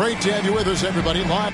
Great to have you with us, everybody. Live.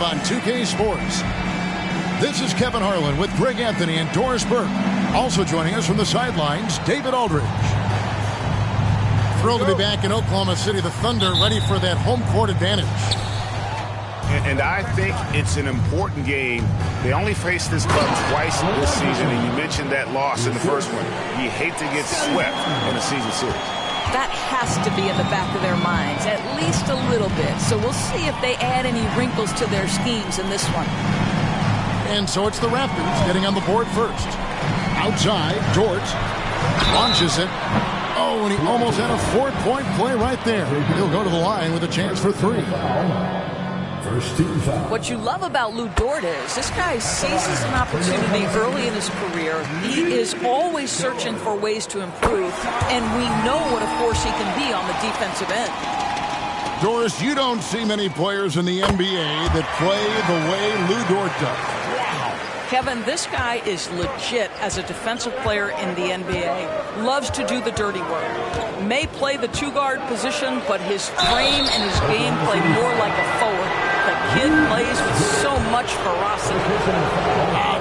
On 2K Sports. This is Kevin Harlan with Greg Anthony and Doris Burke. Also joining us from the sidelines, David Aldridge. Thrilled to be back in Oklahoma City. The Thunder ready for that home court advantage. And I think it's an important game. They only faced this club twice this season, and you mentioned that loss in the first one. You hate to get swept in a season series. That has to be in the back of their minds, at least a little bit. So we'll see if they add any wrinkles to their schemes in this one. And so it's the Raptors getting on the board first. Outside, Dort launches it. Oh, and he almost had a 4-point play right there. He'll go to the line with a chance for 3. What you love about Lou Dort is this guy seizes an opportunity early in his career. He is always searching for ways to improve, and we know what a force he can be on the defensive end. Doris, you don't see many players in the NBA that play the way Lou Dort does. Kevin, this guy is legit as a defensive player in the NBA. Loves to do the dirty work. May play the two-guard position, but his frame and his game play more like a forward. The kid plays with so much ferocity.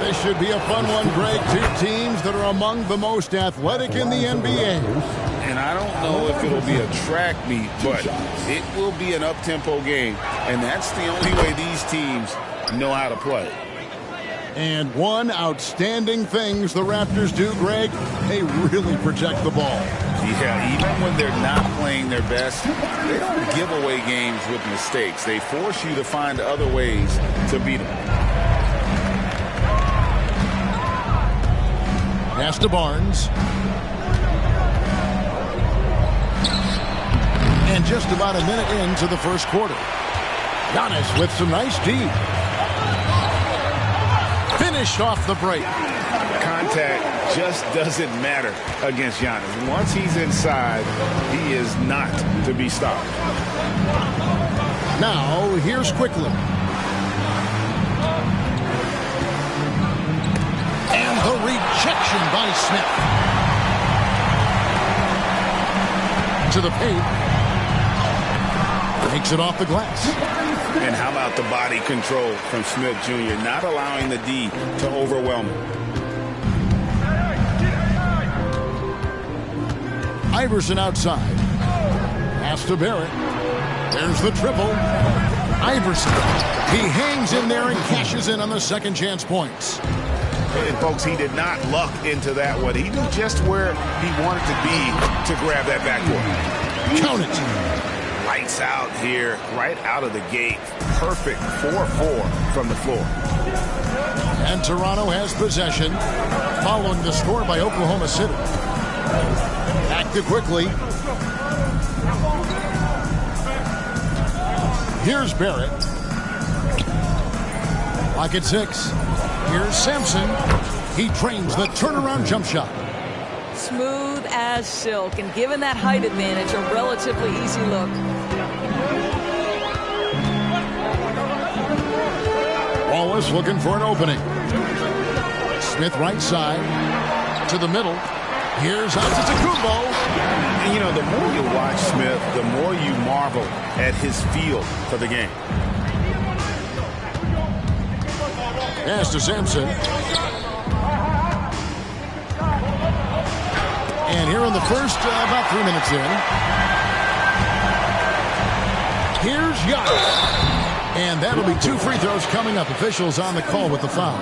This should be a fun one, Greg. Two teams that are among the most athletic in the NBA. And I don't know if it'll be a track meet, but it will be an up-tempo game. And that's the only way these teams know how to play. And one outstanding things the Raptors do, Greg, they really protect the ball. Yeah, even when they're not playing their best, they don't give away games with mistakes. They force you to find other ways to beat them. Pass to Barnes. And just about a minute into the first quarter. Giannis with some nice D. Finished off the break. Contact just doesn't matter against Giannis. Once he's inside, he is not to be stopped. Now, here's Quickly. And the rejection by Smith. To the paint. Takes it off the glass. And how about the body control from Smith Jr., not allowing the D to overwhelm him. Iverson outside. Pass to Barrett. There's the triple. Iverson. He hangs in there and cashes in on the second chance points. And folks, he did not luck into that one. He knew just where he wanted to be to grab that backboard. Count it. Lights out here, right out of the gate. Perfect 4-4 from the floor. And Toronto has possession, following the score by Oklahoma City. Back to Quickly. Here's Barrett. Lock at 6. Here's Sampson. He trains the turnaround jump shot. Smooth as silk, and given that height advantage, a relatively easy look. Wallace looking for an opening. Smith right side to the middle. Here's Antetokounmpo. And you know, the more you watch Smith, the more you marvel at his feel for the game. Pass to Sampson. And here in the first, about 3 minutes in. Here's Giannis. And that'll be 2 free throws coming up. Officials on the call with the foul.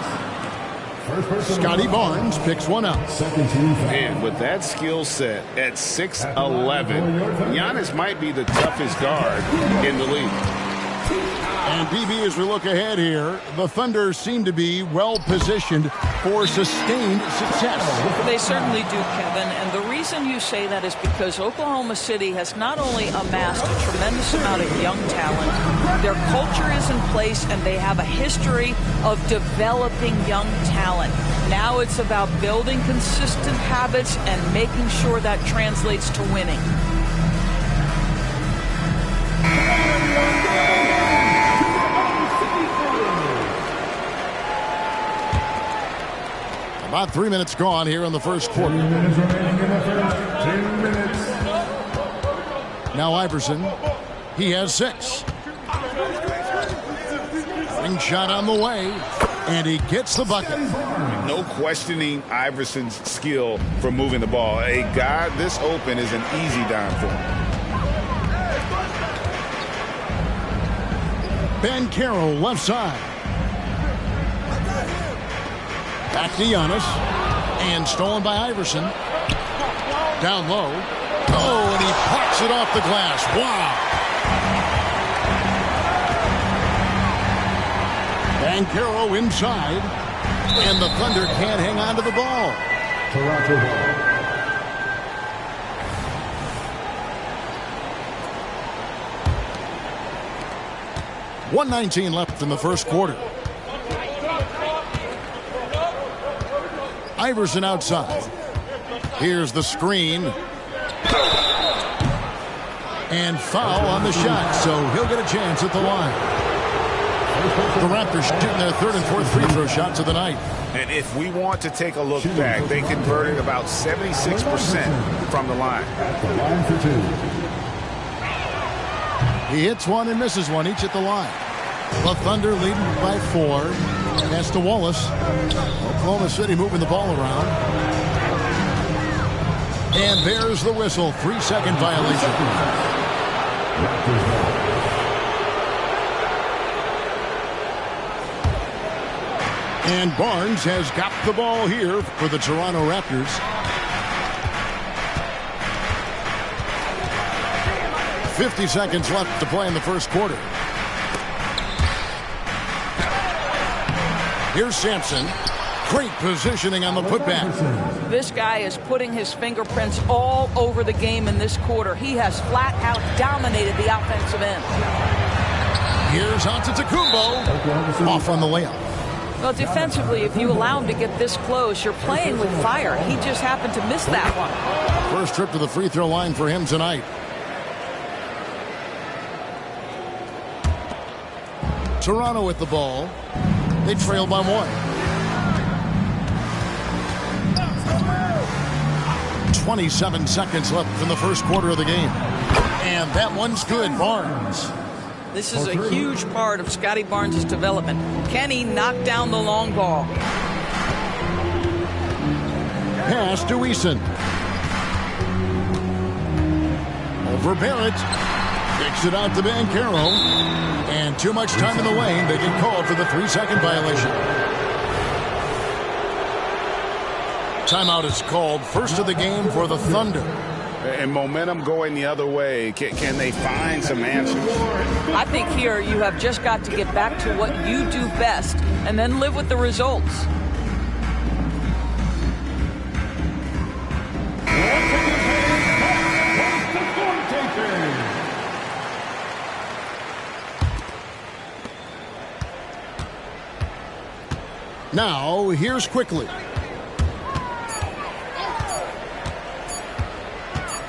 Scotty Barnes picks one out. And with that skill set at 6'11", Giannis might be the toughest guard in the league. And BB, as we look ahead here, the Thunder seem to be well-positioned for sustained success. They certainly do, Kevin. And the reason you say that is because Oklahoma City has not only amassed a tremendous amount of young talent, their culture is in place, and they have a history of developing young talent. Now it's about building consistent habits and making sure that translates to winning. About 3 minutes gone here in the first quarter. 2 minutes remaining in the first. 2 minutes. Now Iverson. He has 6. Ring shot on the way. And he gets the bucket. No questioning Iverson's skill for moving the ball. A guy this open is an easy dime for him. Ben Carroll left side. Back to Giannis. And stolen by Iverson. Down low. Oh, and he pops it off the glass. Wow. Ben Carroll inside. And the Thunder can't hang on to the ball. Toronto ball. 1:19 left in the first quarter. Iverson outside. Here's the screen. And foul on the shot, so he'll get a chance at the line. The Raptors shooting their third and fourth free throw shots of the night. And if we want to take a look back, they converted about 76% from the line. At the line for 2. He hits one and misses one, each at the line. The Thunder leading by 4. Pass to Wallace. Oklahoma City moving the ball around. And there's the whistle. 3-second violation. And Barnes has got the ball here for the Toronto Raptors. .50 seconds left to play in the first quarter. Here's Sampson. Great positioning on the putback. This guy is putting his fingerprints all over the game in this quarter. He has flat out dominated the offensive end. Here's Antetokounmpo. Off on the layup. Well, defensively, if you allow him to get this close, you're playing with fire. He just happened to miss that one. First trip to the free throw line for him tonight. Toronto with the ball. They trail by 1. 27 seconds left in the first quarter of the game. And that one's good. Barnes. This is a huge part of Scotty Barnes' development. Can he knock down the long ball? Pass to Eason. Over Barrett. Kicks it out to Ben Carroll. And too much time in the lane. They get called for the 3-second violation. Timeout is called. First of the game for the Thunder. And momentum going the other way. Can they find some answers? I think here you have just got to get back to what you do best and then live with the results. Now, here's Quickly.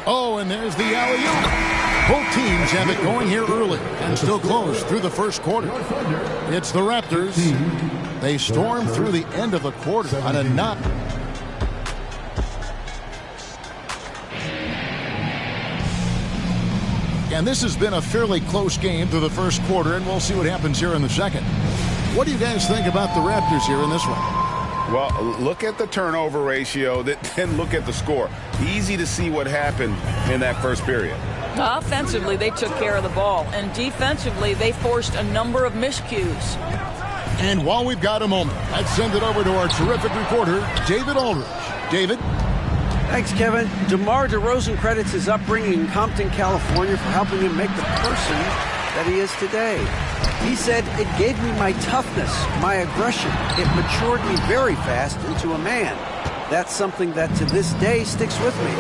Oh, and there's the alley-oop. Both teams have it going here early and still close through the first quarter. It's the Raptors. They storm through the end of the quarter on a knock. And this has been a fairly close game through the first quarter, and we'll see what happens here in the second. What do you guys think about the Raptors here in this one? Well, look at the turnover ratio, then look at the score. Easy to see what happened in that first period. Offensively, they took care of the ball, and defensively, they forced a number of miscues. And while we've got a moment, let's send it over to our terrific reporter, David Aldridge. David? Thanks, Kevin. DeMar DeRozan credits his upbringing in Compton, California for helping him make the person that he is today. He said, "It gave me my toughness, my aggression. It matured me very fast into a man." That's something that to this day sticks with me.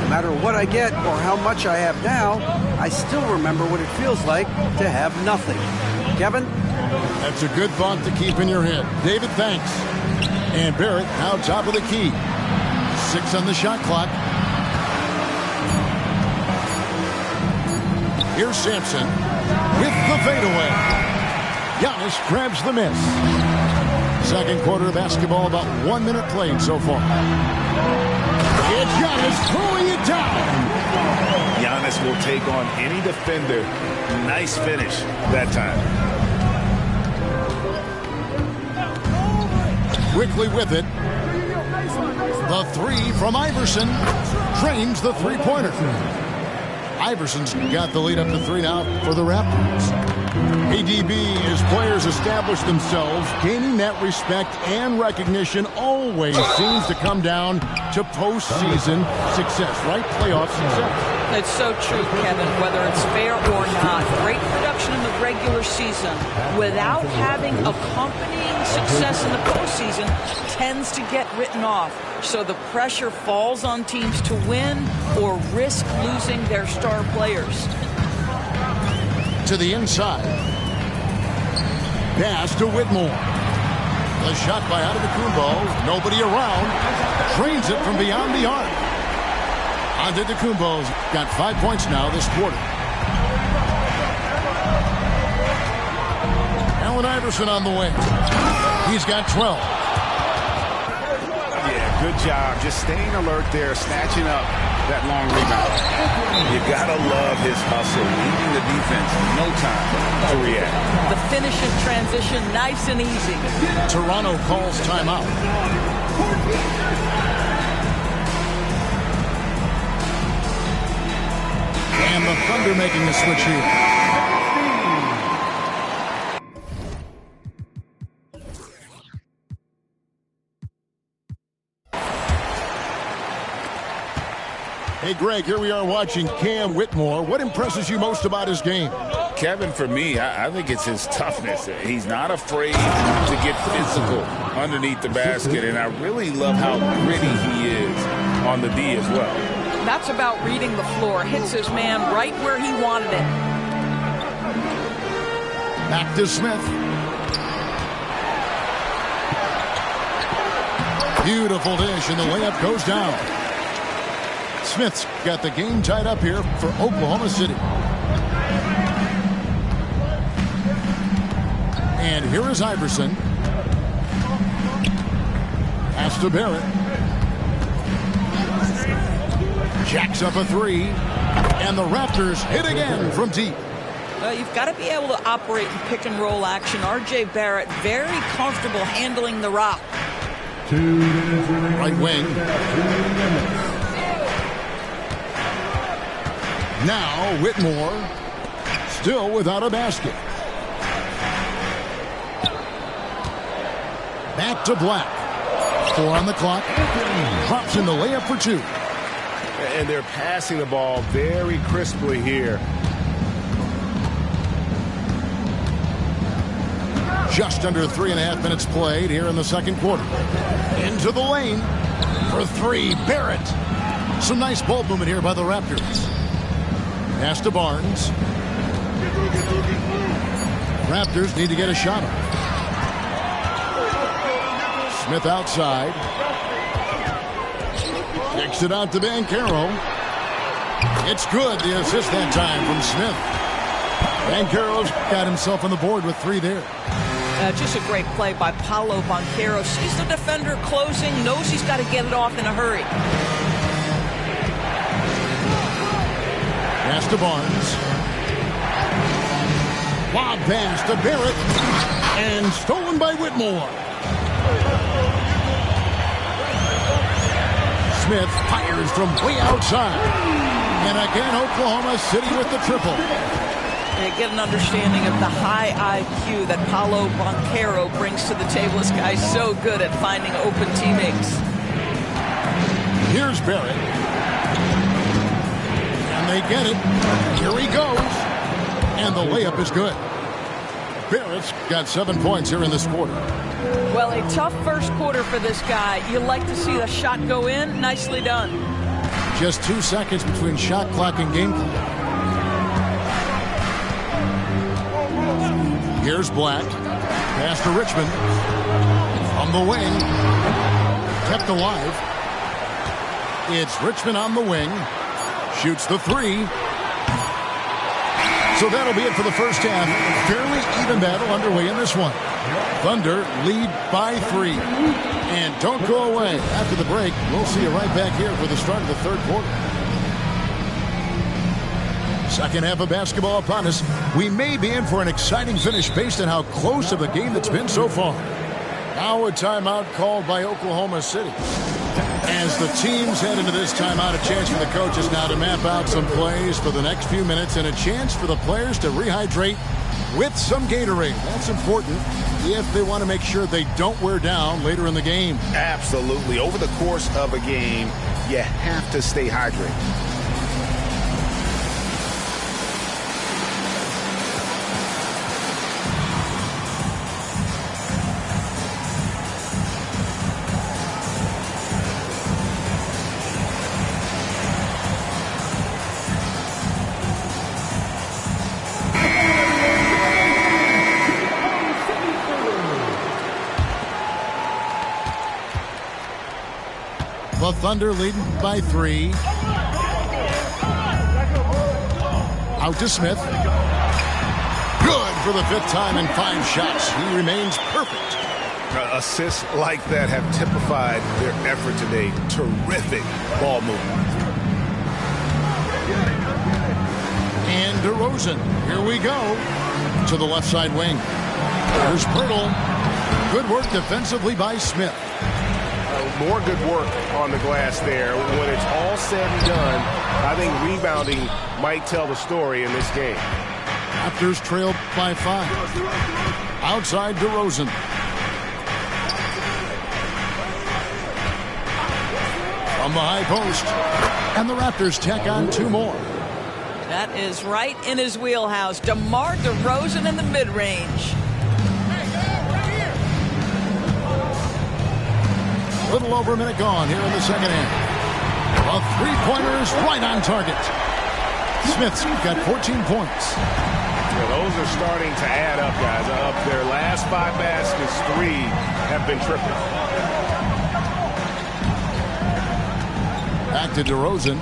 No matter what I get or how much I have now, I still remember what it feels like to have nothing. Kevin? That's a good thought to keep in your head. David, thanks. And Barrett now top of the key. 6 on the shot clock. Here's Sampson with the fadeaway. Giannis grabs the miss. Second quarter of basketball, about 1 minute played so far. It's Giannis throwing it down. Giannis will take on any defender. Nice finish that time. Quickly with it. The three from Iverson drains the three-pointer. Iverson's got the lead up to 3 now for the Raptors. ADB, as players establish themselves, gaining that respect and recognition always seems to come down to postseason success, right? Playoff success. It's so true, Kevin, whether it's fair or not. Great production in the regular season without having accompanying success in the postseason tends to get written off. So the pressure falls on teams to win or risk losing their star players. To the inside. Pass to Whitmore. The shot by Antetokounmpo. Nobody around. Drains it from beyond the arc. Antetokounmpo's got 5 points now this quarter. Allen Iverson on the wing. He's got 12. Yeah, good job. Just staying alert there, snatching up that long rebound. You gotta love his hustle, leading the defense. No time to react. The finish in transition, nice and easy. Toronto calls timeout. And the Thunder making the switch here. Hey, Greg, here we are watching Cam Whitmore. What impresses you most about his game? Kevin, for me, I think it's his toughness. He's not afraid to get physical underneath the basket, and I really love how gritty he is on the D as well. That's about reading the floor. Hits his man right where he wanted it. Back to Smith. Beautiful dish, and the layup goes down. Smith's got the game tied up here for Oklahoma City. And here is Iverson. Pass to Barrett. Jacks up a three. And the Raptors hit again from deep. You've got to be able to operate in pick and roll action. R.J. Barrett very comfortable handling the rock. 2 minutes remaining. Right wing. 2 minutes. Now Whitmore still without a basket. Back to Black. 4 on the clock. Drops in the layup for 2. And they're passing the ball very crisply here. Just under 3.5 minutes played here in the second quarter. Into the lane for 3. Barrett. Some nice ball movement here by the Raptors. Pass to Barnes. Raptors need to get a shot on. Smith outside. Kicks it out to Banchero. It's good. The assist that time from Smith. Banchero's got himself on the board with 3 there. Just a great play by Paolo Banchero. Sees the defender closing, knows he's got to get it off in a hurry. Pass to Barnes. Lob pass to Barrett. And stolen by Whitmore. Smith fires from way outside. And again, Oklahoma City with the triple. They get an understanding of the high IQ that Paolo Banchero brings to the table. This guy's so good at finding open teammates. Here's Barrett. And they get it. Here he goes. And the layup is good. Barrett's got 7 points here in this quarter. Well, a tough first quarter for this guy. You like to see the shot go in. Nicely done. Just 2 seconds between shot clock and game clock. Here's Black. Pass to Richmond. From the wing. Kept alive. It's Richmond on the wing. Shoots the three. So that'll be it for the first half. Fairly even battle underway in this one. Thunder lead by 3. And don't go away. After the break, we'll see you right back here for the start of the third quarter. Second half of basketball upon us. We may be in for an exciting finish based on how close of the game that's been so far. Now a timeout called by Oklahoma City. As the teams head into this timeout, a chance for the coaches now to map out some plays for the next few minutes and a chance for the players to rehydrate with some Gatorade. That's important if they want to make sure they don't wear down later in the game. Absolutely. Over the course of a game, you have to stay hydrated. The Thunder leading by 3. Out to Smith. Good for the 5th time in 5 shots. He remains perfect. Assists like that have typified their effort today. Terrific ball movement. And DeRozan. Here we go. To the left side wing. There's Pirtle. Good work defensively by Smith. More good work on the glass there. When it's all said and done, I think rebounding might tell the story in this game. Raptors trail by 5. Outside DeRozan. From the high post. And the Raptors tack on 2 more. That is right in his wheelhouse. DeMar DeRozan in the mid-range. Little over a minute gone here in the second half. A 3-pointer's right on target. Smith's got 14 points. Yeah, those are starting to add up, guys. Up their last 5 baskets, 3 have been triple. Back to DeRozan.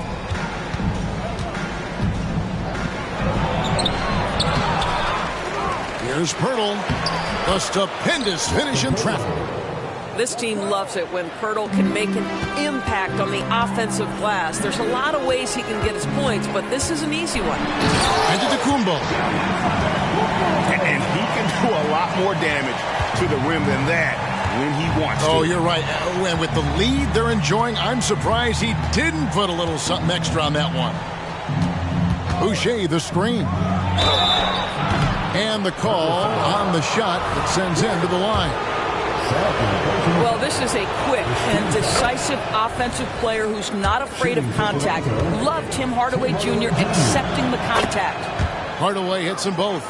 Here's Pirtle. A stupendous finish in traffic. This team loves it when Pirtle can make an impact on the offensive glass. There's a lot of ways he can get his points, but this is an easy one. Antetokounmpo. And he can do a lot more damage to the rim than that when he wants to. Oh, you're right. And with the lead they're enjoying, I'm surprised he didn't put a little something extra on that one. Boucher, the screen. And the call on the shot that sends him to the line. Well, this is a quick and decisive offensive player who's not afraid of contact. Love Tim Hardaway Jr. accepting the contact. Hardaway hits them both.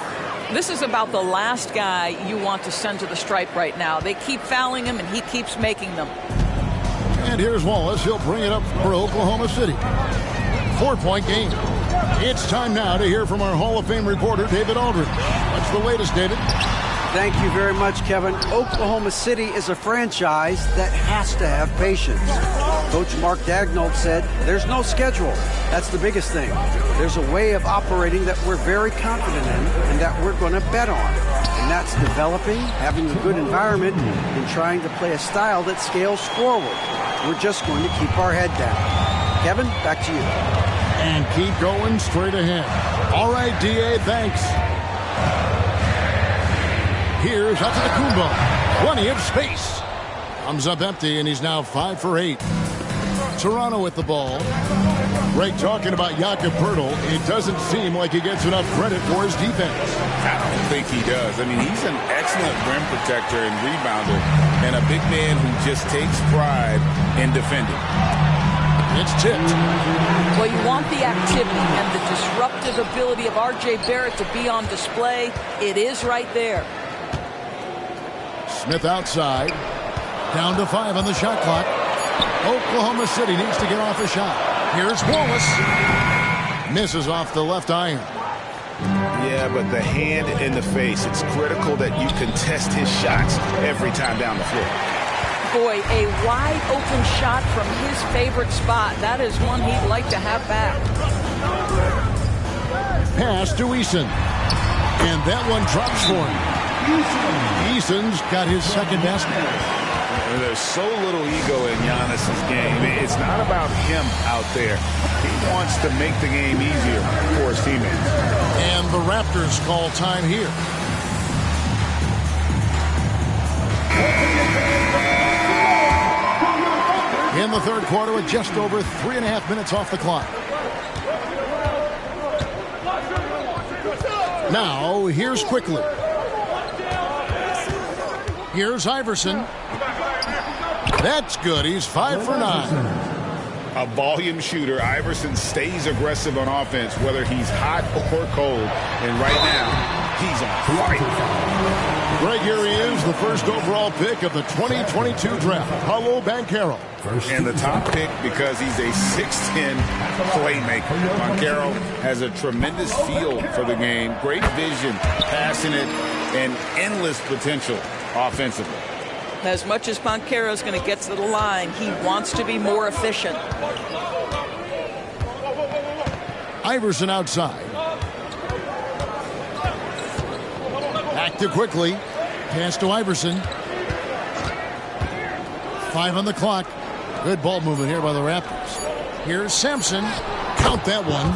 This is about the last guy you want to send to the stripe right now. They keep fouling him, and he keeps making them. And here's Wallace. He'll bring it up for Oklahoma City. 4-point game. It's time now to hear from our Hall of Fame reporter, David Aldridge. What's the latest, David? Thank you very much, Kevin. Oklahoma City is a franchise that has to have patience. Coach Mark Daigneault said, there's no schedule. That's the biggest thing. There's a way of operating that we're very confident in and that we're going to bet on. And that's developing, having a good environment, and trying to play a style that scales forward. We're just going to keep our head down. Kevin, back to you. And keep going straight ahead. All right, D.A., thanks. Here's Antetokounmpo. Plenty of space. Comes up empty, and he's now 5 for 8. Toronto with the ball. Ray talking about Jakob Pirtle. It doesn't seem like he gets enough credit for his defense. I don't think he does. I mean, he's an excellent rim protector and rebounder, and a big man who just takes pride in defending. It's tipped. Well, you want the activity and the disruptive ability of R.J. Barrett to be on display. It is right there. Smith outside. Down to 5 on the shot clock. Oklahoma City needs to get off a shot. Here's Wallace. Misses off the left iron. Yeah, but the hand in the face, it's critical that you contest his shots every time down the floor. Boy, a wide open shot from his favorite spot. That is one he'd like to have back. Pass to Eason. And that one drops for him. Eason's got his second basket. There's so little ego in Giannis's game. It's not about him out there. He wants to make the game easier for his teammates. And the Raptors call time here. In the third quarter with just over 3.5 minutes off the clock. Now, here's Quickly. Here's Iverson. That's good. He's 5 for 9. A volume shooter, Iverson stays aggressive on offense, whether he's hot or cold. And right now, he's on fire. Right here he is, the first overall pick of the 2022 draft, Paolo Banchero. And the top pick because he's a 6'10 playmaker. Banchero has a tremendous feel for the game, great vision, passionate, and endless potential offensively. As much as Banchero is going to get to the line, he wants to be more efficient. Iverson outside. Back to Quickly. Pass to Iverson. 5 on the clock. Good ball movement here by the Raptors. Here's Sampson. Count that one.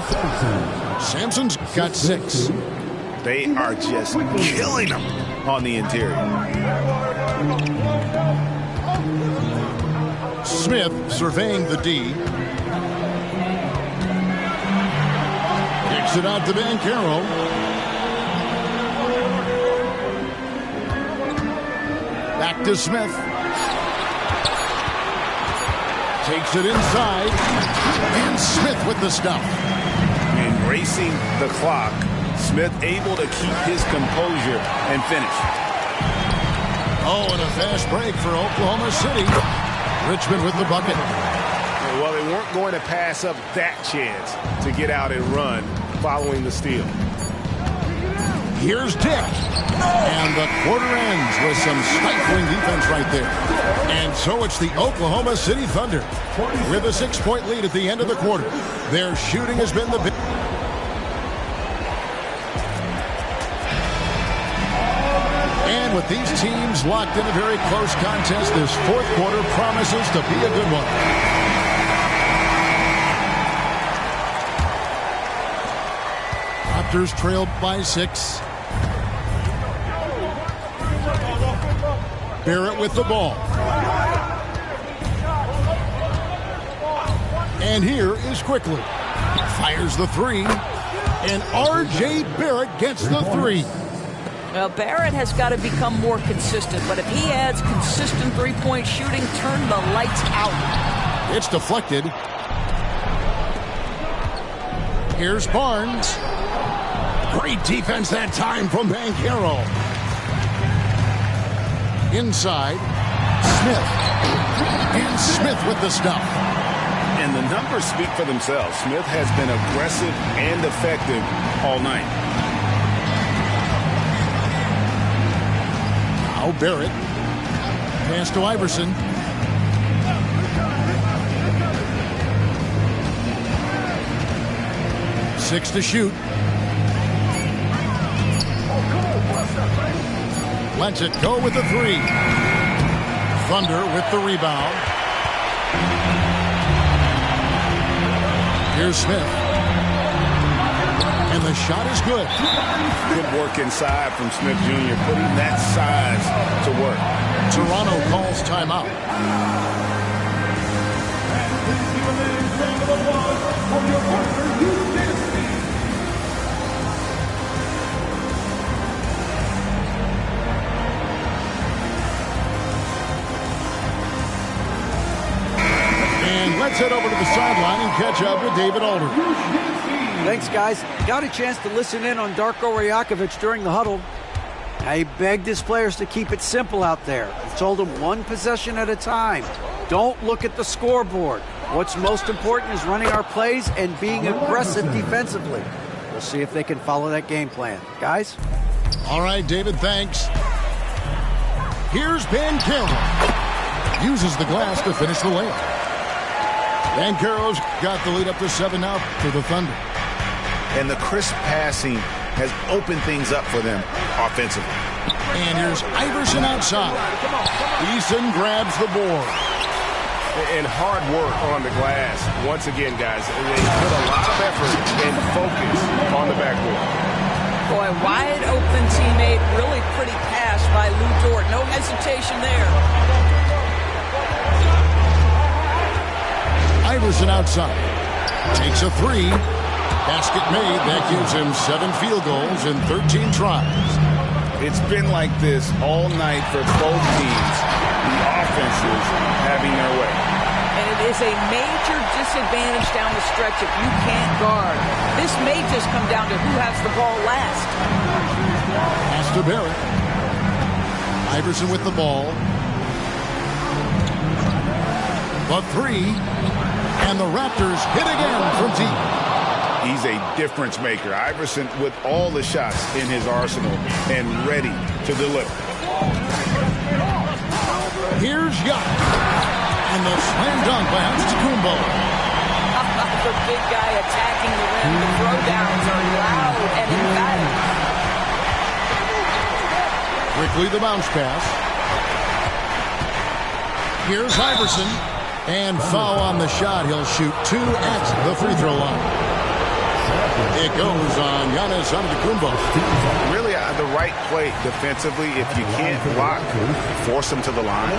Sampson's got 6. They are just killing him on the interior. Smith surveying the D. Kicks it out to Banchero. Back to Smith. Takes it inside. And Smith with the stuff. Racing the clock. Smith able to keep his composure and finish. Oh, and a fast break for Oklahoma City. Richmond with the bucket. Well, they weren't going to pass up that chance to get out and run following the steal. Here's Dick. And the quarter ends with some stifling defense right there. And so it's the Oklahoma City Thunder with a 6-point lead at the end of the quarter. Their shooting has been the big. And with these teams locked in a very close contest, this fourth quarter promises to be a good one. Raptors trailed by 6. Barrett with the ball. And here is Quickly. Fires the 3. And R.J. Barrett gets the 3. Well, Barrett has got to become more consistent, but if he adds consistent three-point shooting, turn the lights out. It's deflected. Here's Barnes. Great defense that time from Banchero. Inside, Smith. And Smith with the stuff. And the numbers speak for themselves. Smith has been aggressive and effective all night. Now Barrett. Pass to Iverson. Six to shoot. Lets it go with the 3. Thunder with the rebound. Here's Smith. And the shot is good. Good work inside from Smith Jr., putting that size to work. Toronto calls timeout. Let's head over to the sideline and catch up with David Alder. Thanks, guys. Got a chance to listen in on Darko Rajakovic during the huddle. He begged his players to keep it simple out there. He told them one possession at a time. Don't look at the scoreboard. What's most important is running our plays and being aggressive defensively. We'll see if they can follow that game plan. Guys? All right, David, thanks. Here's Banchero. Uses the glass to finish the layup. Banchero's got the lead up to 7 now for the Thunder. And the crisp passing has opened things up for them offensively. And here's Iverson outside. Eason grabs the board. And hard work on the glass. Once again, guys, they put a lot of effort and focus on the backboard. Boy, wide open teammate, really pretty pass by Lou Dort. No hesitation there. Iverson outside. Takes a 3. Basket made. That gives him 7 field goals in 13 tries. It's been like this all night for both teams. The offenses having their way. And it is a major disadvantage down the stretch if you can't guard. This may just come down to who has the ball last. Pass to Barrett. Iverson with the ball. The 3. And the Raptors hit again from deep. He's a difference maker. Iverson with all the shots in his arsenal and ready to deliver. Here's Yacht. And the slam dunk by Antetokounmpo. The big guy attacking the rim. The throwdowns are loud and emphatic. Quickly the bounce pass. Here's Iverson. And foul on the shot. He'll shoot 2 at the free throw line. It goes on Giannis Antetokounmpo. Really the right play defensively. If you can't block, force him to the line.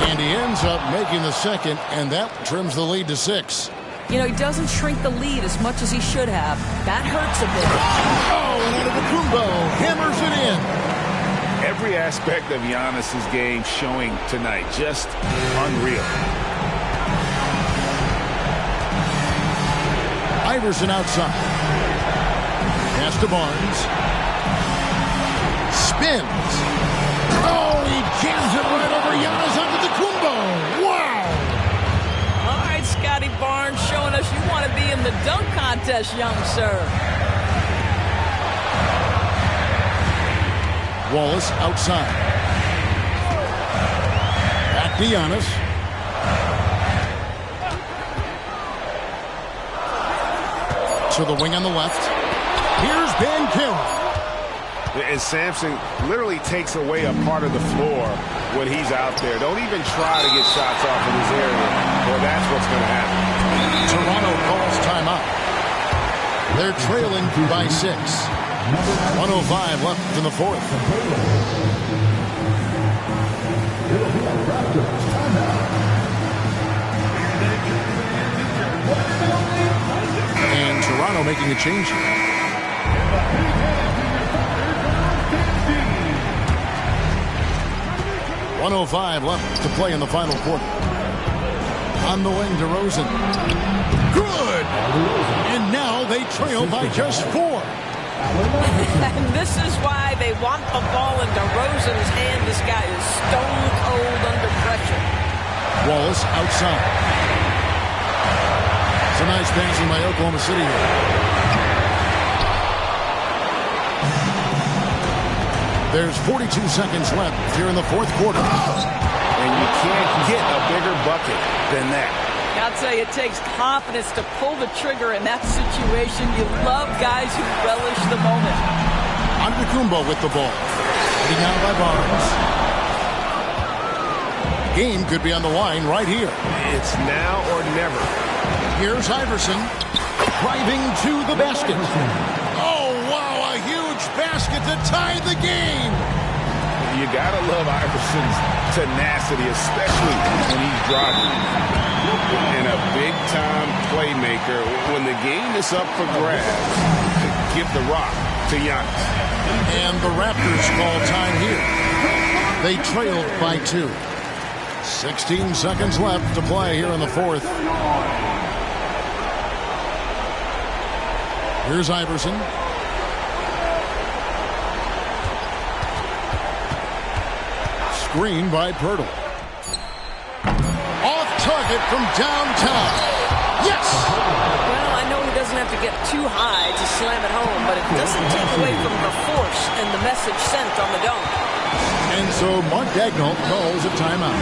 And he ends up making the second, and that trims the lead to 6. You know, he doesn't shrink the lead as much as he should have. That hurts a bit. Oh, and Antetokounmpo hammers it in. Every aspect of Giannis's game showing tonight. Just unreal. Iverson outside. Pass to Barnes. Spins. Oh, he jams it right over Giannis Antetokounmpo. Wow! All right, Scotty Barnes showing us you want to be in the dunk contest, young sir. Wallace outside. Back to Giannis. To the wing on the left. Here's Banchero. And Sampson literally takes away a part of the floor when he's out there. Don't even try to get shots off in his area, or that's what's going to happen. Toronto calls timeout. They're trailing by 6. 105 left in the fourth. And Toronto making a change here. .105 left to play in the final quarter. On the wing to Rosen. Good! And now they trail by just 4. And this is why they want the ball in DeRozan's hand. This guy is stone cold under pressure. Wallace outside. It's a nice passing by Oklahoma City here. There's 42 seconds left here in the fourth quarter. And you can't get a bigger bucket than that. I'll tell you, it takes confidence to pull the trigger in that situation. You love guys who relish the moment. Antetokounmpo with the ball. Heading out by Barnes. Game could be on the line right here. It's now or never. Here's Iverson driving to the basket. Oh, wow, a huge basket to tie the game. You got to love Iverson's tenacity, especially when he's driving. And a big-time playmaker. When the game is up for grabs, give the rock to Giannis. And the Raptors call time here. They trailed by 2. 16 seconds left to play here in the fourth. Here's Iverson. Screen by Pirtle. Off target from downtown. Yes! Well, I know he doesn't have to get too high to slam it home, but it doesn't take away from the force and the message sent on the dunk. And so Mark Daigneault calls a timeout.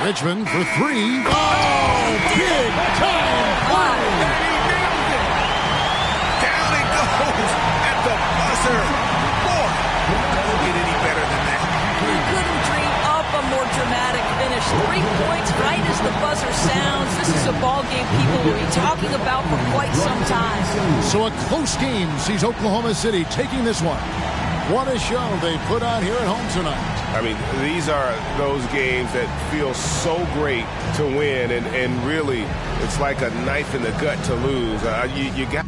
Richmond for three. Oh, big time play! Down it goes at the buzzer. Boy, doesn't get any better than that. You couldn't dream up a more dramatic finish. 3 points right as the buzzer sounds. This is a ball game people will be talking about for quite some time. So a close game sees Oklahoma City taking this one. What a show they put on here at home tonight. I mean, these are those games that feel so great to win, and really, it's like a knife in the gut to lose. You got